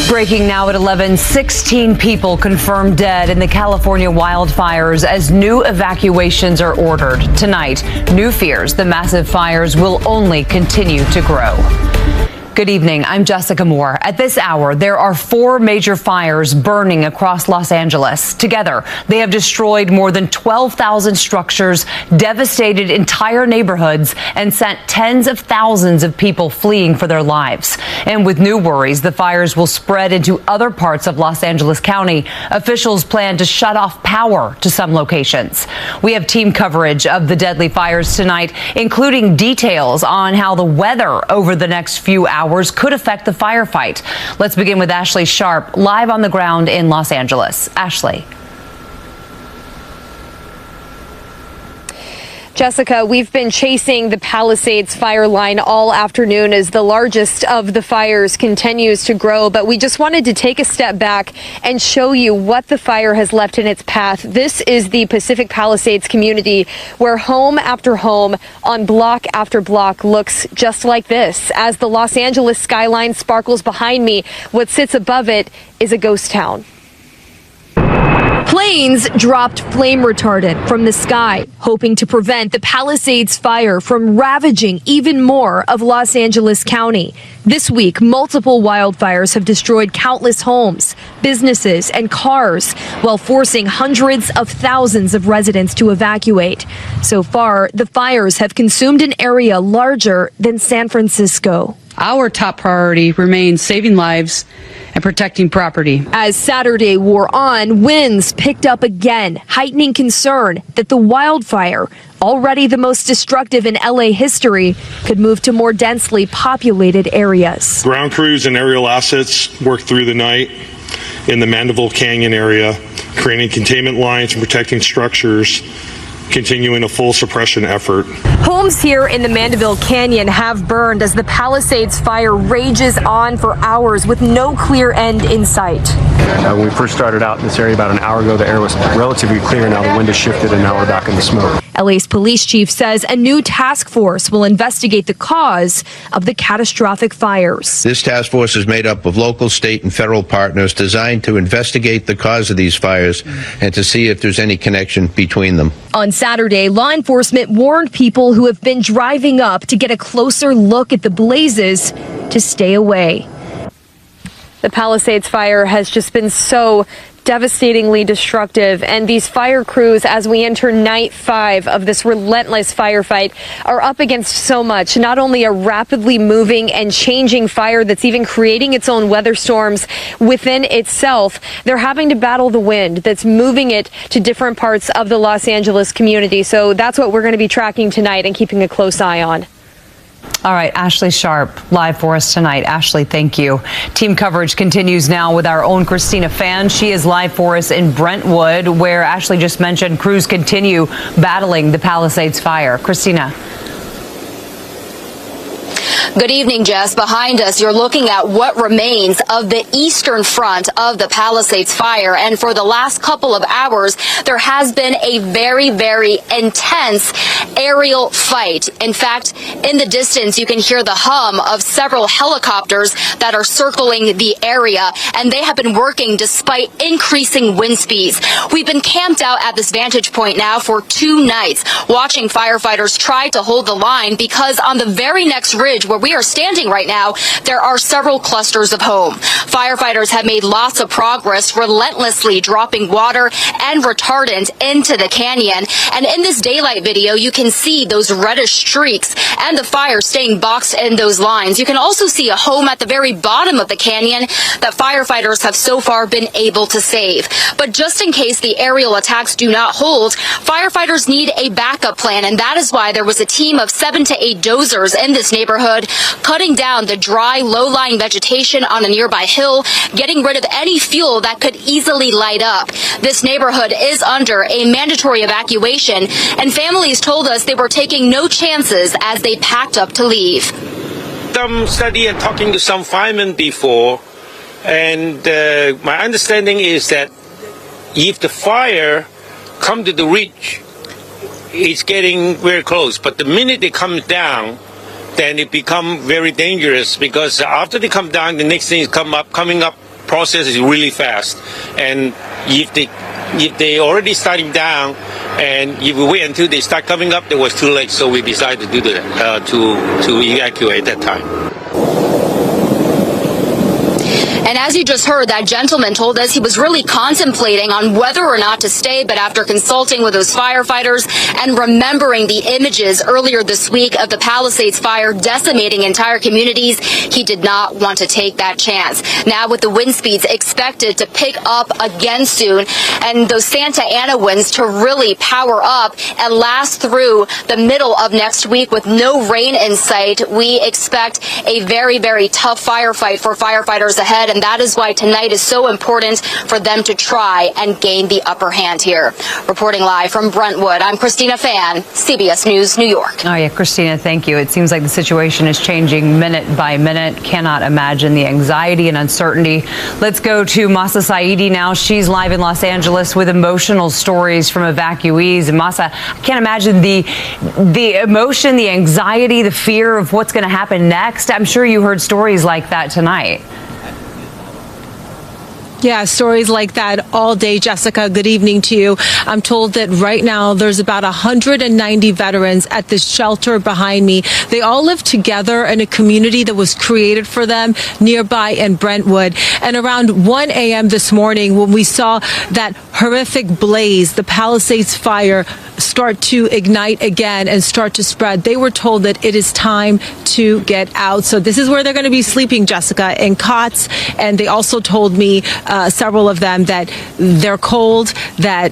Breaking now at 11, 16 people confirmed dead in the California wildfires as new evacuations are ordered. Tonight, new fears the massive fires will only continue to grow. Good evening. I'm Jessica Moore. At this hour, there are 4 major fires burning across Los Angeles. Together, they have destroyed more than 12,000 structures, devastated entire neighborhoods, and sent tens of thousands of people fleeing for their lives. And with new worries, the fires will spread into other parts of Los Angeles County. Officials plan to shut off power to some locations. We have team coverage of the deadly fires tonight, including details on how the weather over the next few hours could affect the firefight. Let's begin with Ashley Sharp, live on the ground in Los Angeles. Ashley. Jessica, we've been chasing the Palisades fire line all afternoon as the largest of the fires continues to grow. But we just wanted to take a step back and show you what the fire has left in its path. This is the Pacific Palisades community where home after home on block after block looks just like this. As the Los Angeles skyline sparkles behind me, what sits above it is a ghost town. Planes dropped flame retardant from the sky, hoping to prevent the Palisades fire from ravaging even more of Los Angeles County. This week, multiple wildfires have destroyed countless homes, businesses, and cars, while forcing hundreds of thousands of residents to evacuate. So far, the fires have consumed an area larger than San Francisco. Our top priority remains saving lives and protecting property. As Saturday wore on, winds picked up again, heightening concern that the wildfire, already the most destructive in LA history, could move to more densely populated areas. Ground crews and aerial assets worked through the night in the Mandeville Canyon area, creating containment lines and protecting structures, continuing a full suppression effort. Homes here in the Mandeville Canyon have burned as the Palisades fire rages on for hours with no clear end in sight. When we first started out in this area about an hour ago, the air was relatively clear. Now the wind has shifted and now we're back in the smoke. LA's police chief says a new task force will investigate the cause of the catastrophic fires. This task force is made up of local, state, and federal partners designed to investigate the cause of these fires and to see if there's any connection between them. On Saturday, law enforcement warned people who have been driving up to get a closer look at the blazes to stay away. The Palisades fire has just been so devastatingly destructive, and these fire crews, as we enter night 5 of this relentless firefight, are up against so much. Not only a rapidly moving and changing fire that's even creating its own weather storms within itself, they're having to battle the wind that's moving it to different parts of the Los Angeles community. So that's what we're going to be tracking tonight and keeping a close eye on. All right, Ashley Sharp, live for us tonight. Ashley, thank you. Team coverage continues now with our own Christina Fan. She is live for us in Brentwood, where Ashley just mentioned crews continue battling the Palisades fire. Christina. Good evening, Jess. Behind us, you're looking at what remains of the eastern front of the Palisades fire. And for the last couple of hours, there has been a very, very intense aerial fight. In fact, in the distance, you can hear the hum of several helicopters that are circling the area, and they have been working despite increasing wind speeds. We've been camped out at this vantage point now for 2 nights, watching firefighters try to hold the line because on the very next ridge where we are standing right now, there are several clusters of home. Firefighters have made lots of progress, relentlessly dropping water and retardant into the canyon. And in this daylight video, you can see those reddish streaks and the fire staying boxed in those lines. You can also see a home at the very bottom of the canyon that firefighters have so far been able to save. But just in case the aerial attacks do not hold, firefighters need a backup plan, and that is why there was a team of 7 to 8 dozers in this neighborhood cutting down the dry, low-lying vegetation on a nearby hill, getting rid of any fuel that could easily light up. This neighborhood is under a mandatory evacuation, and families told us they were taking no chances as they packed up to leave. Some study and talking to some firemen before, and my understanding is that if the fire come to the ridge, it's getting very close. But the minute they come down, then it become very dangerous, because after they come down, the next thing is coming up process is really fast. And if they already starting down, and if we wait until they start coming up, it was too late. So we decided to do that, to evacuate that time. And as you just heard, that gentleman told us he was really contemplating on whether or not to stay, but after consulting with those firefighters and remembering the images earlier this week of the Palisades fire decimating entire communities, he did not want to take that chance. Now with the wind speeds expected to pick up again soon and those Santa Ana winds to really power up and last through the middle of next week with no rain in sight, we expect a very, very tough firefight for firefighters ahead. And that is why tonight is so important for them to try and gain the upper hand here. Reporting live from Brentwood, I'm Christina Fan, CBS News, New York. Oh, yeah, Christina, thank you. It seems like the situation is changing minute by minute. Cannot imagine the anxiety and uncertainty. Let's go to Masa Saidi now. She's live in Los Angeles with emotional stories from evacuees. And Masa, I can't imagine the emotion, the anxiety, the fear of what's going to happen next. I'm sure you heard stories like that tonight. Yeah, stories like that all day, Jessica. Good evening to you. I'm told that right now there's about 190 veterans at this shelter behind me. They all live together in a community that was created for them nearby in Brentwood. And around 1 a.m. this morning, when we saw that horrific blaze, the Palisades fire, start to ignite again and start to spread, they were told that it is time to get out. So this is where they're going to be sleeping, Jessica, in cots. And they also told me, several of them, that they're cold, that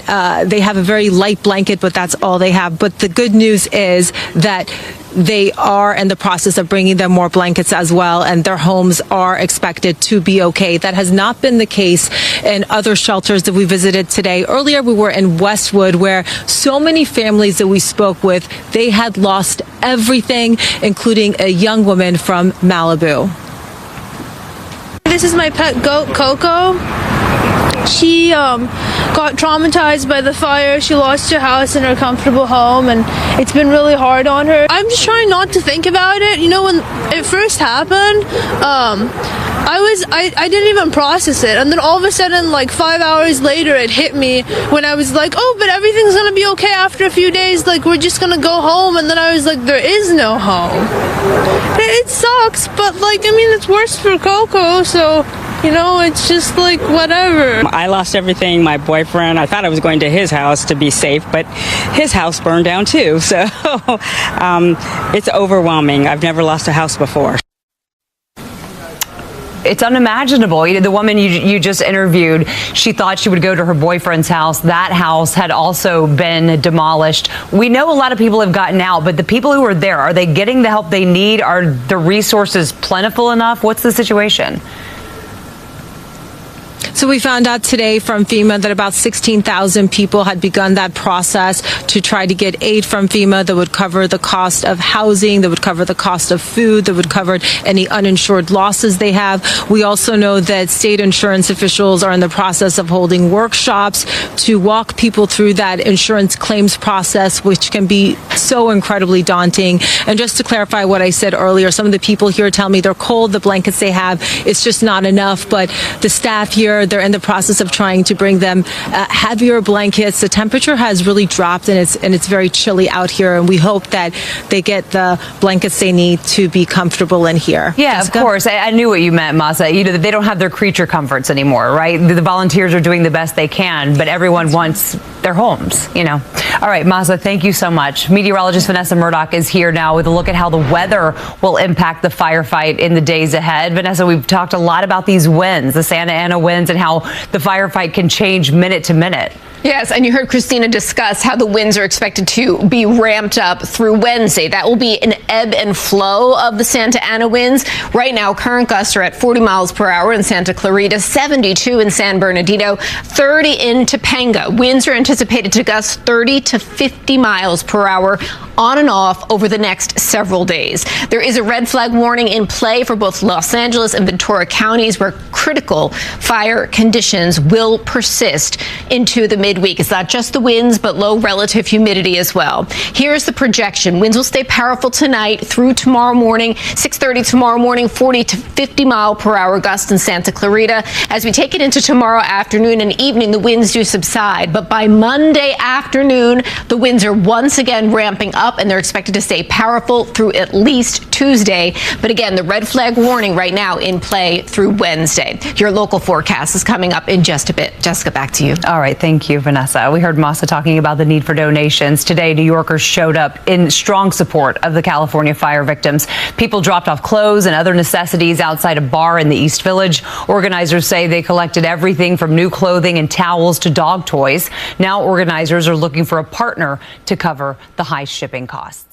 they have a very light blanket, but that's all they have. But the good news is that they are in the process of bringing them more blankets as well, and their homes are expected to be okay. That has not been the case in other shelters that we visited today. Earlier, we were in Westwood, where so many families that we spoke with, they had lost everything, including a young woman from Malibu. This is my pet goat, Coco. She got traumatized by the fire. She lost her house and her comfortable home, and it's been really hard on her. I'm just trying not to think about it. You know, when it first happened, I didn't even process it, and then all of a sudden, like 5 hours later, it hit me when I was like, oh, but everything's gonna be okay after a few days, like we're just gonna go home. And then I was like, there is no home. It sucks, but like, I mean, it's worse for Coco, so you know, it's just like whatever. I lost everything. My boyfriend, I thought I was going to his house to be safe, but his house burned down too. So it's overwhelming. I've never lost a house before. It's unimaginable. You know, the woman you just interviewed, she thought she would go to her boyfriend's house. That house had also been demolished. We know a lot of people have gotten out, but the people who are there, are they getting the help they need? Are the resources plentiful enough? What's the situation? So we found out today from FEMA that about 16,000 people had begun that process to try to get aid from FEMA that would cover the cost of housing, that would cover the cost of food, that would cover any uninsured losses they have. We also know that state insurance officials are in the process of holding workshops to walk people through that insurance claims process, which can be so incredibly daunting. And just to clarify what I said earlier, some of the people here tell me they're cold, the blankets they have, it's just not enough. But the staff here, they're in the process of trying to bring them heavier blankets. The temperature has really dropped, and it's very chilly out here, and we hope that they get the blankets they need to be comfortable in here. Yeah, Jessica? Of course. I knew what you meant, Masa. You know, they don't have their creature comforts anymore, right? The volunteers are doing the best they can, but everyone wants their homes, you know. All right, Masa, thank you so much. Meteorologist Vanessa Murdoch is here now with a look at how the weather will impact the firefight in the days ahead. Vanessa, we've talked a lot about these winds, the Santa Ana winds, and how the firefight can change minute to minute. Yes, and you heard Christina discuss how the winds are expected to be ramped up through Wednesday. That will be an ebb and flow of the Santa Ana winds. Right now, current gusts are at 40 miles per hour in Santa Clarita, 72 in San Bernardino, 30 in Topanga. Winds are anticipated to gust 30 to 50 miles per hour on and off over the next several days. There is a red flag warning in play for both Los Angeles and Ventura counties, where critical fire conditions will persist into the midweek. It's not just the winds, but low relative humidity as well. Here's the projection. Winds will stay powerful tonight through tomorrow morning. 6:30 tomorrow morning, 40 to 50 mile per hour gusts in Santa Clarita. As we take it into tomorrow afternoon and evening, the winds do subside. But by Monday afternoon, the winds are once again ramping up, and they're expected to stay powerful through at least Tuesday. But again, the red flag warning right now in play through Wednesday. Your local forecast is coming up in just a bit. Jessica, back to you. All right. Thank you, Vanessa. We heard Masa talking about the need for donations. Today, New Yorkers showed up in strong support of the California fire victims. People dropped off clothes and other necessities outside a bar in the East Village. Organizers say they collected everything from new clothing and towels to dog toys. Now organizers are looking for a partner to cover the high shipping costs.